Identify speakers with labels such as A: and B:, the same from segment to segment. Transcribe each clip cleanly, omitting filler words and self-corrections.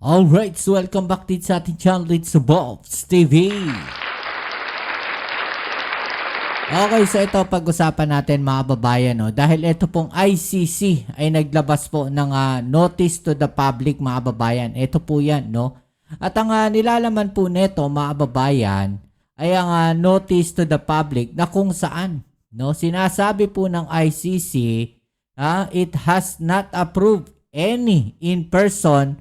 A: Alright, so welcome back din sa ating channel dito sa Bobs TV. Okay, so ito pag-usapan natin mga babayan, no? Dahil ito pong ICC ay naglabas po ng notice to the public mga babayan. Ito po yan, no? At ang nilalaman po nito mga babayan ay ang notice to the public na kung saan, no? Sinasabi po ng ICC, it has not approved any in-person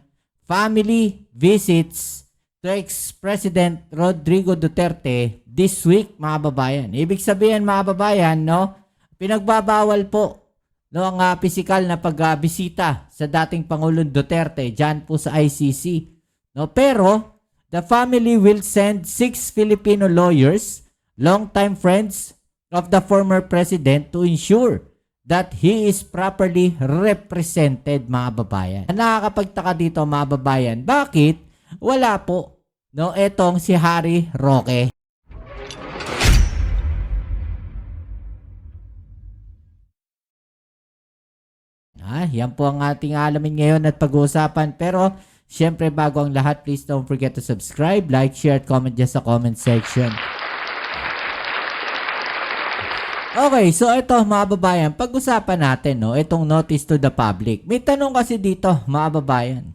A: family visits to ex-President Rodrigo Duterte this week, mga babayan. Ibig sabihin, mga babayan, no, pinagbabawal po no, ang pisikal na pagbisita sa dating Pangulong Duterte dyan po sa ICC. No, pero, the family will send 6 Filipino lawyers, longtime friends of the former president to ensure that he is properly represented, mga babayan. Nakakapagtaka dito, mga babayan, bakit wala po no etong si Harry Roque? Yan po ang ating alamin ngayon at pag-uusapan. Pero, syempre bago ang lahat, please don't forget to subscribe, like, share, at comment dyan sa comment section. Okay, so ito mga babayan, pag-usapan natin, no, itong notice to the public. May tanong kasi dito, mga babayan,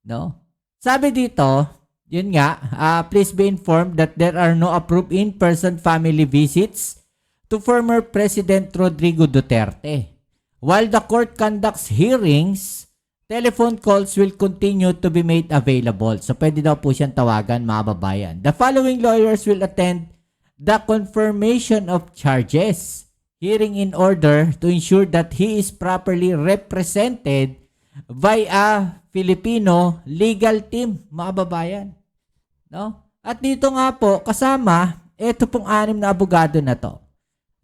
A: no? Sabi dito, yun nga, please be informed that there are no approved in-person family visits to former President Rodrigo Duterte. While the court conducts hearings, telephone calls will continue to be made available. So pwede daw po siyang tawagan, mga babayan. The following lawyers will attend the confirmation of charges hearing in order to ensure that he is properly represented by a Filipino legal team, mga babayan. No? At dito nga po, kasama, ito pong 6 na abogado na to.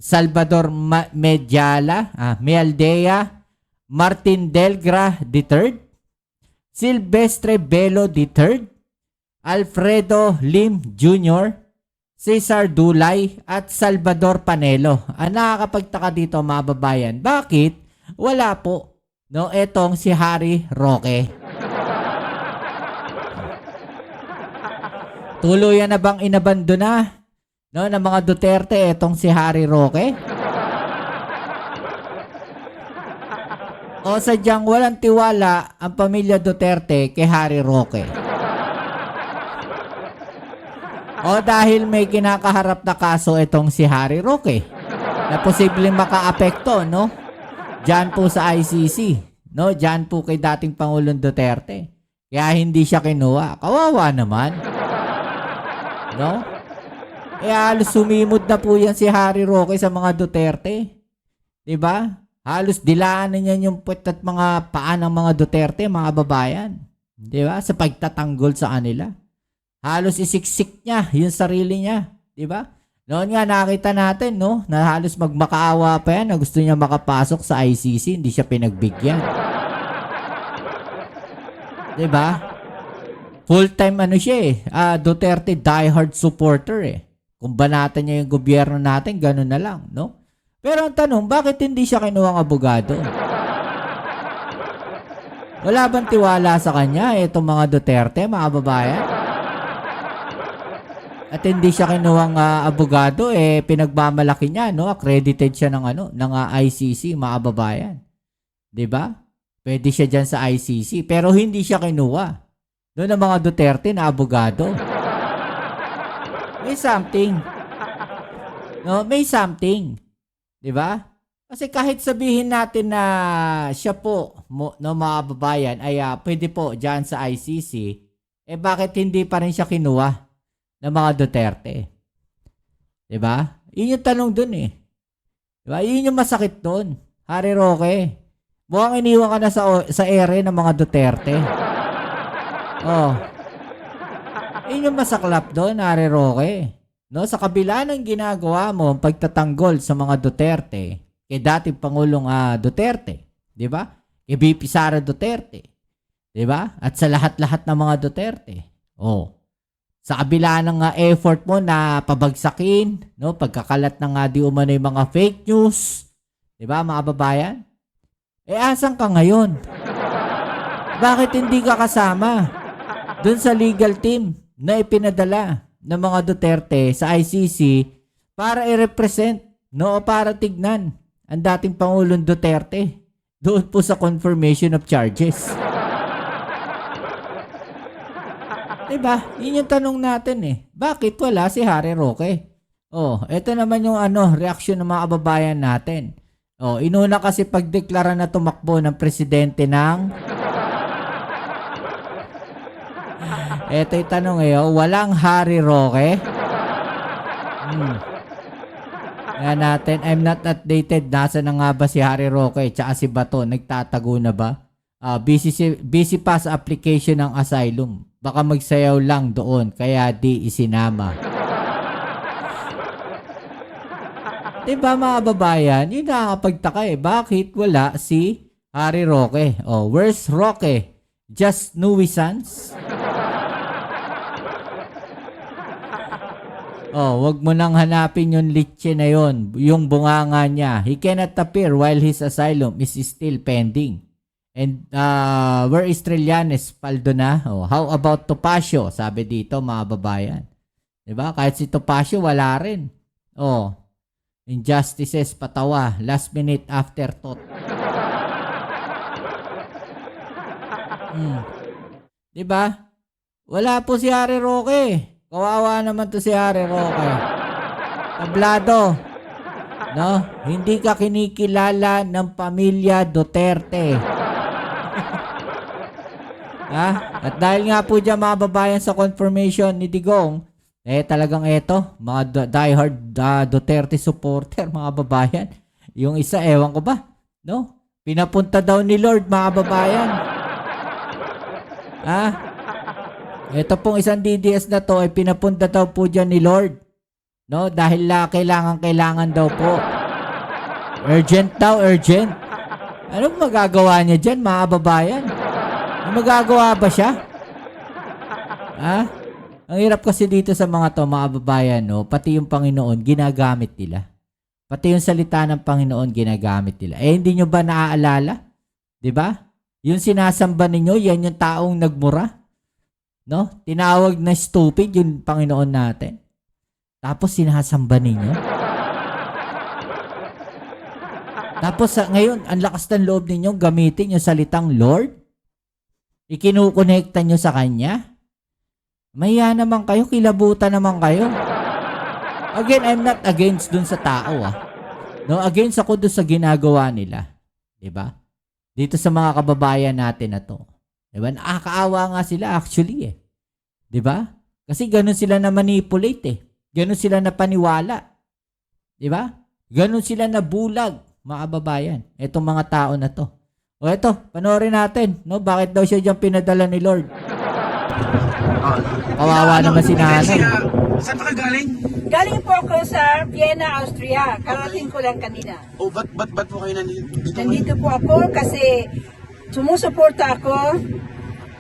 A: Salvador Mealdea, Martin Delgra III, Silvestre Belo III, Alfredo Lim Jr., Cesar Dulay at Salvador Panelo. Ang nakakapagtaka dito, mga babayan, bakit wala po no etong si Harry Roque? Tuluyan na bang inabandona no ng mga Duterte etong si Harry Roque? O sadyang walang tiwala ang pamilya Duterte kay Harry Roque? O dahil may kinakaharap na kaso itong si Harry Roque na posibleng makaapekto, no? Diyan po sa ICC, no? Diyan po kay dating Pangulong Duterte. Kaya hindi siya kinuha. Kawawa naman. No? Halos sumimod na po yan si Harry Roque sa mga Duterte. 'Di ba? Halos dilaanan niya yung puwet at mga paa ng mga Duterte, mga babayan. 'Di ba? Sa pagtatanggol sa kanila. Halos isiksik niya yung sarili niya, 'di ba? Noon nga nakita natin, no, na halos magmakaawa pa yan na gusto niya makapasok sa ICC, hindi siya pinagbigyan. 'Di ba? Full-time siya Duterte diehard supporter Kung banatan niya yung gobyerno natin, gano'n na lang, no? Pero ang tanong, bakit hindi siya kinuhang abogado? Wala bang tiwala sa kanya itong mga Duterte, mga babayan? At hindi siya kinuhang abogado, pinagmamalaki niya, no? Accredited siya ng ICC, mga babayan. 'Di ba? Pwede siya diyan sa ICC, pero hindi siya kinuha. Doon ang mga Duterte na abogado. May something. No, may something. 'Di ba? Kasi kahit sabihin natin na siya po, no, mga babayan, ay pwede po diyan sa ICC, bakit hindi pa rin siya kinuha ng mga Duterte? 'Di ba? Yun yung tanong dun 'Di ba? Yun yung masakit doon. Harry Roque, mukhang iniwan ka na sa ere ng mga Duterte. Yun yung masaklap doon, Harry Roque. No, sa kabila ng ginagawa mo, pagtatanggol sa mga Duterte, kay dating Pangulong Duterte, 'di ba? Kay VP Sara Duterte, 'di ba? At sa lahat-lahat ng mga Duterte. Sa kabila ng effort mo na pabagsakin, no, pagkakalat ng di umano yung mga fake news, 'di ba, mga babayan? Asan ka ngayon? Bakit hindi ka kasama? dun sa legal team na ipinadala ng mga Duterte sa ICC para i-represent, no, o para tignan ang dating Pangulong Duterte doon po sa confirmation of charges. Diba? Yun yung tanong natin eh. Bakit wala si Harry Roque? Oh, ito naman yung reaksyon ng mga kababayan natin. Oh, inuna kasi pagdeklara na tumakbo ng presidente ng ito yung tanong walang Harry Roque? Yan natin, I'm not updated. Nasa na nga ba si Harry Roque? Tsaka si Bato, nagtatago na ba? Busy pa sa application ng asylum. Baka magsayaw lang doon, kaya di isinama. Diba mga babayan? Yun nakakapagtaka Bakit wala si Harry Roque? Oh, where's Roque? Just nuisance? Oh, wag mo nang hanapin yung litche na yon, yung bunganga niya. He cannot appear while his asylum is still pending. And where is Trillanes? Paldo na. Oh, how about Topacio? Sabi dito mga babayan. Diba? Kahit si Topacio wala rin. Oh, injustices patawa. Last minute afterthought. Diba? Wala po si Harry Roque. Kawawa naman to si Harry Roque. Tablado. No? Hindi ka kinikilala ng pamilya Duterte. At dahil nga po dyan mga babayan sa confirmation ni Digong, talagang mga diehard Duterte supporter mga babayan. Yung isa, ewan ko ba, no? Pinapunta daw ni Lord mga babayan. Ito pong isang DDS na to ay pinapunta daw po dyan ni Lord. No? Dahil kailangan daw po. Urgent daw, urgent. Anong magagawa niya dyan mga babayan? Magagawa ba siya? Ang hirap kasi dito sa mga to, mga babayan, no? Pati yung Panginoon, ginagamit nila. Pati yung salita ng Panginoon, ginagamit nila. Hindi nyo ba naaalala? Diba? Yung sinasamba ninyo, yan yung taong nagmura. No? Tinawag na stupid yung Panginoon natin. Tapos sinasamba ninyo. Tapos ngayon, ang lakas ng loob ninyo gamitin yung salitang Lord. Ikinukonekta nyo sa Kanya. Maya naman kayo, kilabutan naman kayo. Again, I'm not against dun sa tao No, against ako dun sa ginagawa nila. Diba? Dito sa mga kababayan natin na to. Diba? Nakakaawa nga sila actually Diba? Kasi ganun sila na manipulate Ganun sila na paniwala. Diba? Ganun sila na bulag, mga kababayan. Itong mga tao na to. O eto, panoorin natin, no? Bakit daw siya diyang pinadala ni Lord? Kawawa naman si nanay.
B: Saan ka galing?
C: Galing po ako sa Vienna, Austria. Karating ko lang kanina.
B: Oh, ba't po kayo nandito?
C: Nandito po ako kasi sumusuporta ako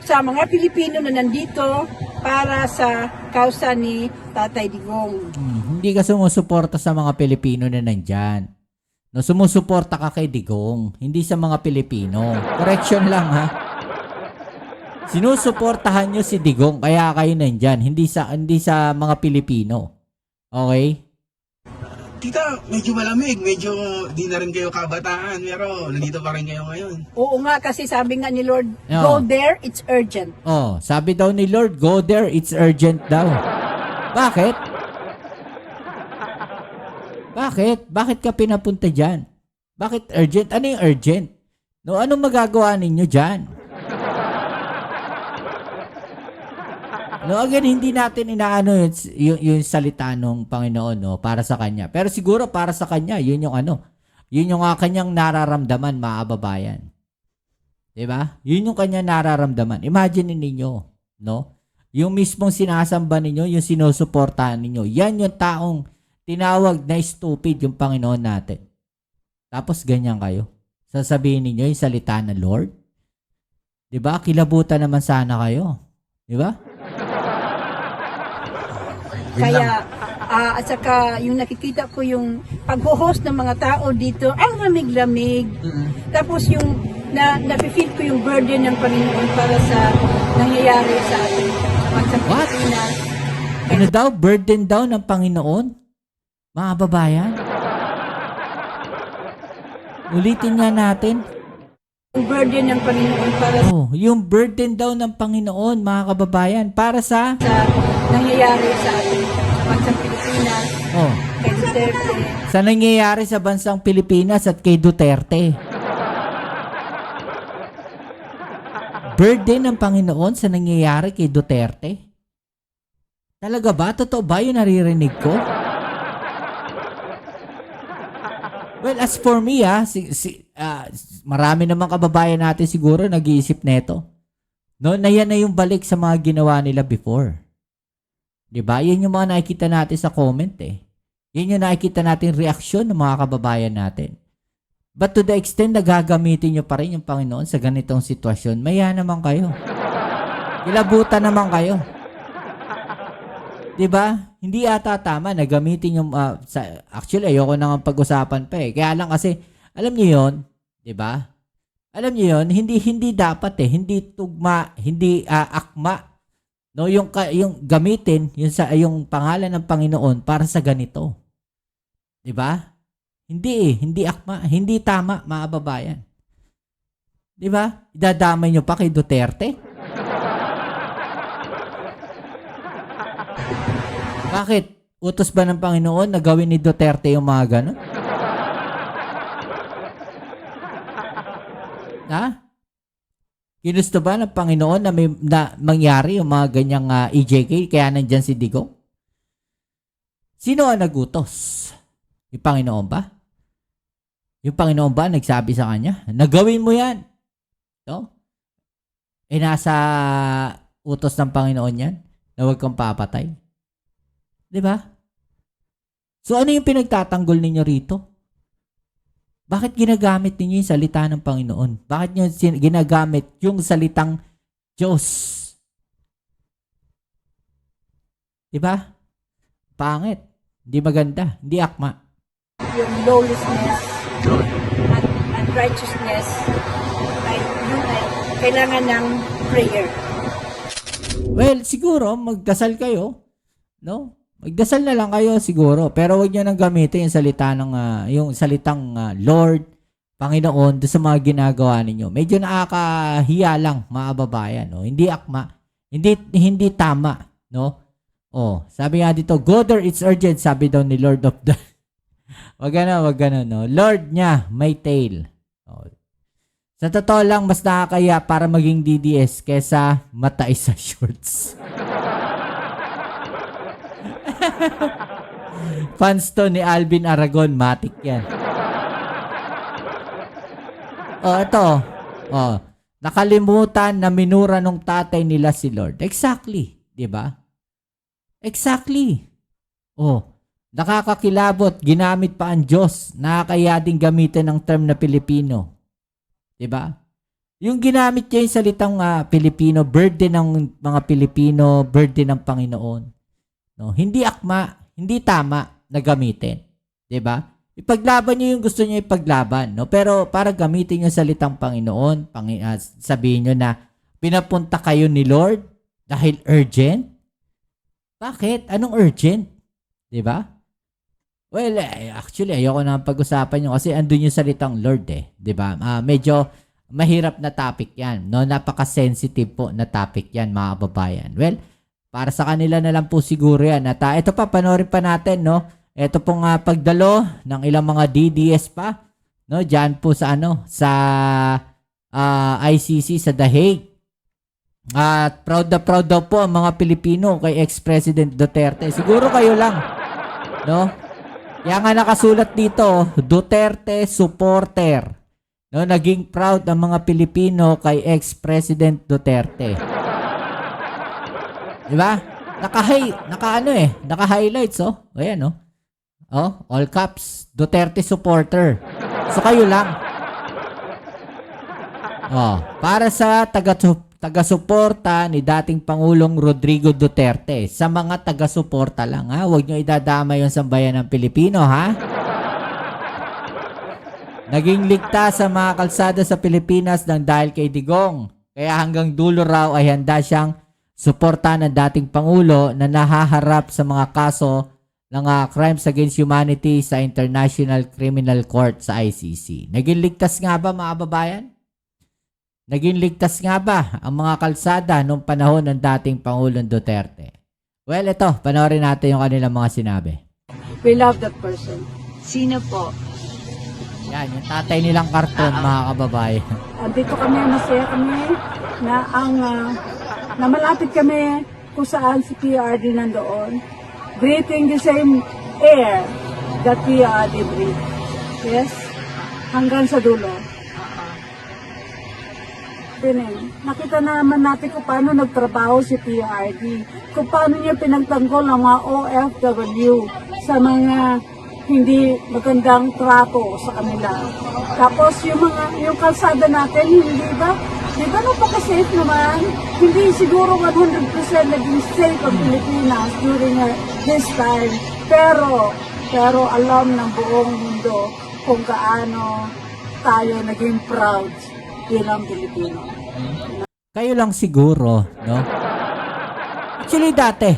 C: sa mga Pilipino na nandito para sa kausa ni Tatay Digong.
A: Hindi ka sumusuporta sa mga Pilipino na nandyan. No, sumusuporta ka kay Digong, hindi sa mga Pilipino. Correction lang Sinusuportahan nyo si Digong, kaya kayo nandyan, hindi sa mga Pilipino. Okay?
B: Tita, medyo malamig, medyo di na rin kayo kabataan, pero nandito pa rin kayo ngayon.
C: Oo nga, kasi sabi nga ni Lord, go there, it's urgent.
A: Sabi daw ni Lord, go there, it's urgent daw. Bakit? Bakit ka pinapunta dyan? Bakit urgent? Ano yung urgent? No, anong magagawa ninyo dyan? No, again, hindi natin inaano yung salita ng Panginoon para sa Kanya. Pero siguro para sa Kanya, yun yung kanyang nararamdaman, mga kababayan. Diba? Yun yung kanyang nararamdaman. Imagine ninyo, no? Yung mismong sinasamba ninyo, yung sinusuportahan ninyo, yan yung taong tinawag na stupid yung Panginoon natin. Tapos ganyan kayo. Sasabihin ninyo yung salita ng Lord. Diba? Kilabutan naman sana kayo. Diba?
C: Kaya, at saka yung nakikita ko yung pag-host ng mga tao dito, ang lamig-lamig. Tapos yung na nafe-feel ko yung burden ng Panginoon para sa nangyayari sa ating bansang
A: What?
C: Pilipinas.
A: Ano daw? Burden daw ng Panginoon? Mga babayan? Ulitin nga natin.
C: Yung burden ng Panginoon para
A: Oh, yung burden daw ng Panginoon, mga kababayan, para sa...
C: sa nangyayari sa ating bansang Pilipinas.
A: Oh,
C: Kay Duterte.
A: sa nangyayari sa bansang Pilipinas at kay Duterte. Burden ng Panginoon sa nangyayari kay Duterte? Talaga ba? Totoo ba yung naririnig ko? Well, as for me, marami namang kababayan natin siguro nag-iisip neto. No, na yan na yung balik sa mga ginawa nila before. 'Di ba? Yan yung mga nakikita natin sa comment eh. Yan yung nakikita natin reaksyon ng mga kababayan natin. But to the extent na gagamitin nyo pa rin yung Panginoon sa ganitong sitwasyon, maya naman kayo. Kilabutan naman kayo. 'Di ba? Hindi ata tama na gamitin yung actually ayoko nang pag-usapan pa eh. Kaya lang kasi alam niyo 'yon, 'di ba? Alam niyo 'yon, hindi dapat eh, hindi tugma, hindi akma. No, yung gamitin yung pangalan ng Panginoon para sa ganito. 'Di ba? Hindi akma, hindi tama, mga babayan. 'Di ba? Idadamay niyo pa kay Duterte? Bakit? Utos ba ng Panginoon na gawin ni Duterte yung mga gano'n? Ha? Ginusto ba ng Panginoon na mangyari yung mga ganyang EJK kaya nandyan si Digong? Sino ang nagutos? Yung Panginoon ba? Yung Panginoon ba nagsabi sa kanya? Nagawin mo yan. No? Eh nasa utos ng Panginoon yan na huwag kang papatay. 'Di ba? So ano yung pinagtatanggol ninyo rito? Bakit ginagamit ninyo yung salita ng Panginoon? Bakit nyo ginagamit yung salitang Diyos? 'Di ba? Pangit. Hindi maganda. Hindi akma.
C: Yung lawlessness at righteousness ay kailangan ng prayer.
A: Well, siguro magdasal kayo, no? Magdasal na lang kayo siguro, pero wag niyo nang gamitin yung salita ng yung salitang Lord, Panginoon do sa mga ginagawa ninyo. Medyo nakakahiya lang, mga babayan, no? Hindi akma, hindi tama, no? Oh, sabi nga dito, go there, it's urgent, sabi daw ni Lord of the wag na, no? Lord niya, may tail. Oh. Sa totoo lang, mas nakakaya para maging DDS kesa matay sa shorts. Fans to ni Alvin Aragon, matik yan. Oh, ito. Oh, nakalimutan na minura nung tatay nila si Lord. Exactly, 'di ba? Exactly. Oh, nakakakilabot, ginamit pa ang Diyos. Nakakaya din gamitin ng term na Pilipino. 'Di ba? Yung ginamit niya yung salitang Pilipino, burden ng mga Pilipino, burden ng Panginoon. No, hindi akma, hindi tama na gamitin, 'di ba? Ipaglaban niyo yung gusto niyo ipaglaban, no? Pero para gamitin yung salitang Panginoon, sabihin niyo na pinapunta kayo ni Lord dahil urgent. Bakit? Anong urgent? 'Di ba? Well, actually ayoko na pag-usapan niyo kasi andun yung salitang Lord eh, 'di ba? Medyo mahirap na topic 'yan, no? Napaka-sensitive po na topic 'yan, mga babayan. Well, para sa kanila na lang po siguro yan. At ito pa, panoorin pa natin, no? Ito pong pagdalo ng ilang mga DDS pa, no? Diyan po sa ICC sa The Hague. At proud daw po ang mga Pilipino kay ex-President Duterte. Siguro kayo lang, no? Kaya nga nakasulat dito, Duterte supporter. No, naging proud ang mga Pilipino kay ex-President Duterte. Diba? Naka-highlights, oh. Ayan, oh. Oh, all caps, Duterte supporter. So, kayo lang. Oh, para sa taga-suporta ni dating Pangulong Rodrigo Duterte. Sa mga taga-suporta lang, ha? Huwag nyo idadama yung sambayan ng Pilipino, ha? Naging ligtas sa mga kalsada sa Pilipinas ng dahil kay Digong. Kaya hanggang dulo raw ay handa siyang suportahan ng dating Pangulo na nahaharap sa mga kaso ng crimes against humanity sa International Criminal Court sa ICC. Naging ligtas nga ba mga kababayan? Naging ligtas nga ba ang mga kalsada noong panahon ng dating Pangulong Duterte? Well, ito, panoorin natin yung kanilang mga sinabi.
C: We love that person.
D: Sino po?
A: Yan, yung tatay nilang karton, mga kababayan.
C: Andito kami, masaya kami na na malapit kami kung saan si PRD nandoon. Breathing the same air that PRD breathe. Yes? Hanggang sa dulo. Nakita naman natin kung paano nagtrabaho si PRD. Kung paano niya pinagtanggol ang mga OFW sa mga hindi magandang trato sa kanila. Tapos yung kalsada natin, hindi ba? Di ba napaka-safe naman? Hindi siguro 100% naging safe ang Pilipinas during this time. Pero alam ng buong mundo kung gaano tayo naging proud bilang Pilipino.
A: Kayo lang siguro, no? Actually dati,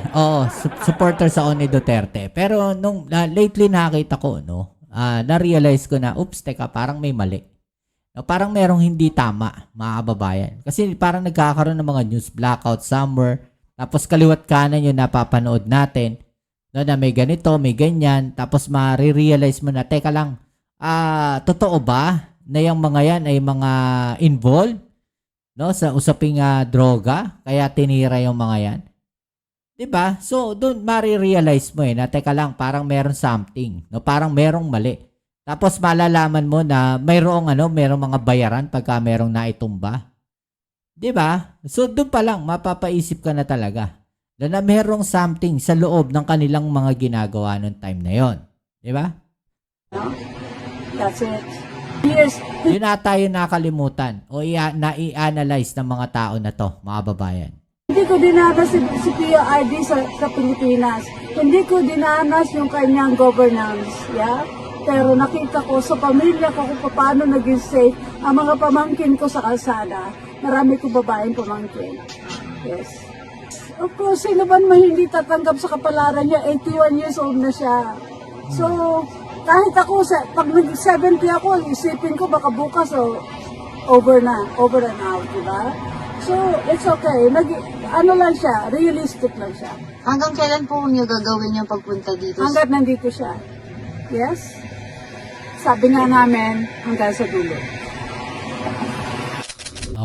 A: supporter sa ni Duterte. Pero nung lately nakita ko, no, na-realize ko na, oops, teka, parang may mali. No, parang merong hindi tama, mga kababayan. Kasi parang nagkakaroon ng mga news blackout somewhere. Tapos kaliwat kanan yung napapanood natin. No, na may ganito, may ganyan. Tapos ma-realize mo na, teka lang, totoo ba na yung mga yan ay mga involved, no, sa usaping droga? Kaya tinira yung mga yan. 'Di ba? So, doon ma-realize mo na teka lang, parang meron something, no? Parang merong mali. Tapos malalaman mo na merong mga bayaran pagka merong naitumba. 'Di ba? So, doon pa lang mapapaisip ka na talaga na merong something sa loob ng kanilang mga ginagawa noong time na 'yon. 'Di ba?
C: That's it. Yes.
A: Yun ata yung nakalimutan o na-i-analyze ng mga tao na to, mga babayan.
C: Hindi ko dinanas si PRD sa Pilipinas. Hindi ko dinanas yung kanyang governance. Yeah? Pero nakita ko sa pamilya ko kung paano naging safe ang mga pamangkin ko sa kalsada. Marami ko babaeng pamangkin. Yes. Of course, sino ba naman hindi tatanggap sa kapalaran niya? 81 years old na siya. So, kahit ako, pag nag-70 ako, isipin ko baka bukas over and out, diba? So, it's okay. Ano lang siya, realistic lang siya.
D: Hanggang kailan po niyo gagawin yung pagpunta dito?
C: Hanggat nandito siya. Yes? Sabi nga namin, hanggang sa dulo.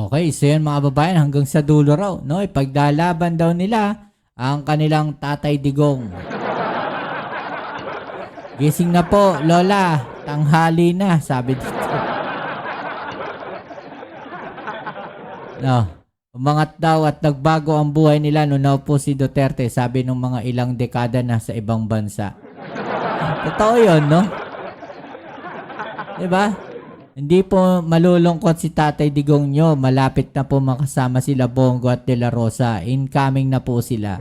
A: Okay, so yun mga babayan, hanggang sa dulo raw, no? Ipagdalaban daw nila ang kanilang Tatay Digong. Gising na po, Lola. Tanghali na, sabi dito. No. Umangat daw at nagbago ang buhay nila nung naupo si Duterte, sabi ng mga ilang dekada na sa ibang bansa. Totoo yun, no? Diba? Hindi po malulungkot si Tatay Digong nyo. Malapit na po makasama sila Bongo at De La Rosa. Incoming na po sila.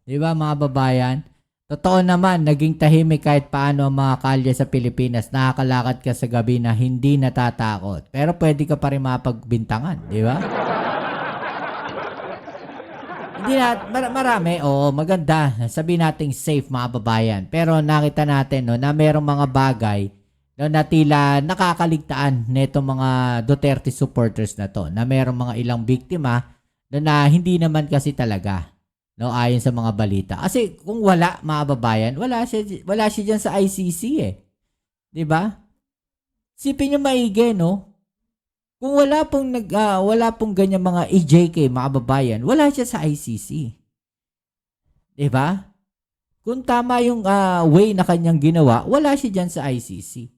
A: Diba mga babayan? Totoo naman, naging tahimik kahit paano ang mga kalye sa Pilipinas. Nakakalakad ka sa gabi na hindi natatakot. Pero pwede ka pa rin mapagbintangan, di ba? Hindi na, marami, maganda. Sabihin natin safe mga babayan. Pero nakita natin na merong mga bagay na tila nakakaligtaan nitong mga Duterte supporters na to. Na merong mga ilang biktima na hindi naman kasi talaga. No, ayon sa mga balita. Kasi kung wala, mga babayan, wala siya diyan sa ICC eh. 'Di ba? Sipin niyo maigi, no? Kung wala pong ganyan mga EJK, mga babayan, wala siya sa ICC. 'Di ba? Kung tama yung way na kanyang ginawa, wala siya diyan sa ICC.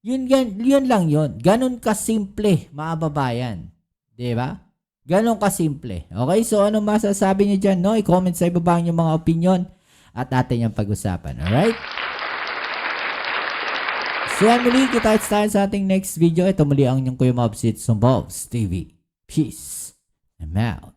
A: Yun lang yun. Ganun kasimple, mga babayan. 'Di ba? Ganon kasimple. Okay, so ano masasabi niyo dyan, no? I-comment sa ibaba yung mga opinion at atin yung pag-usapan. Alright? So yan muli, kita tayo sa ating next video. Ito muli ang inyong Kuya Mobs, it's on Bobs TV. Peace. I'm out.